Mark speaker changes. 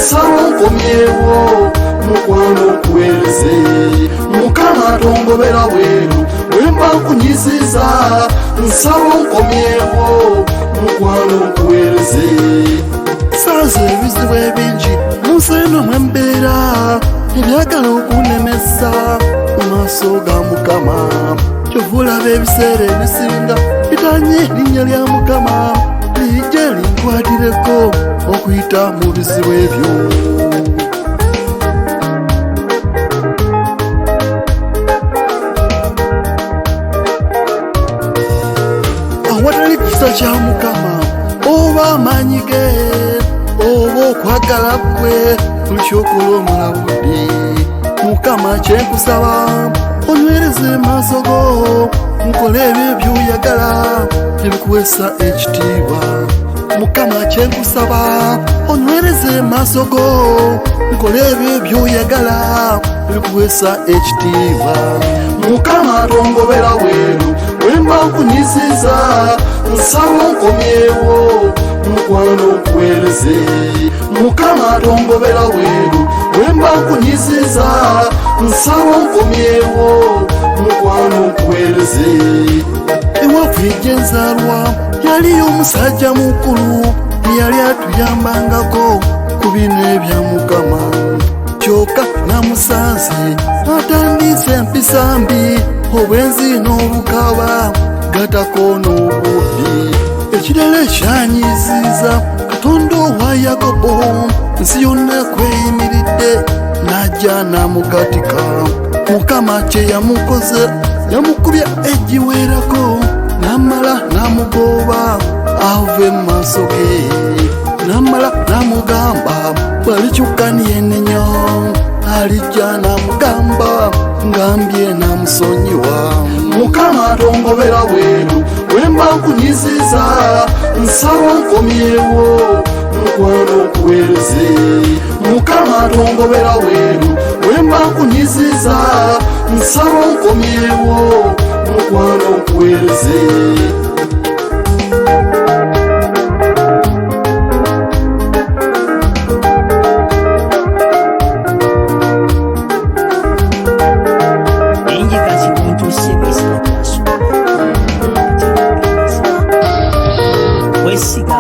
Speaker 1: nsaba nkomyewo mukwano nkuweereze mukama tongobera bweru wemba nkunyisiza nsaba nkomyewo mukwano nkuweereze saza ebizibu ebingi munseno mwembeera ebyagala okunemesa mu maaso ga mukama kyovulaba ebiseera ebisinga bitanye erinnya lya mukama lijje linkwatireko okuyita mu bizibu ebyo awatali kisa kya mukama oba amaanyi ge oba okwagala kwe lukyokola omulabudde mukama kyenkusaba onywereze maaso go nkole ebyo byoyagala ebikuweesa ekitiibwa mukama kyenkusaba onywereze maaso go nkole ebyo byoyagala ebikuweesa ekitiibwa mukama tongobera bweru wemba nkunyisiza nsaba nkomyewo mukwano nkuweereze mukama tongobera bweru wemba nkunyisiza nsaba nkomyewo mukwano nkuweereze ewaffe ejjenzaalwa yaliyo omusajja mukulu eyali atuyambangako ku bino ebya mukama kyokka namusanze atandise empisa mbi obwenzi n'obukaba gatakoona obubbi ekirala ekyanyiziza katonda owa yakobo nsi yonna kweyimiridde najja namugatika mukama kye yamukoze yamukubya egiweerako namala namugoba ave mu maaso ge namala namugamba bwalikyukkani ennyo alijja namugamba ngambye namusonyiwa mukama tongobera bweru wemba nkunyisiza nsaba nkomyewo mukwano nkuweereze mukama tongobera bweru wemba nkunyisiza nsaba nkomyewo mukwano nkuweereze
Speaker 2: Siga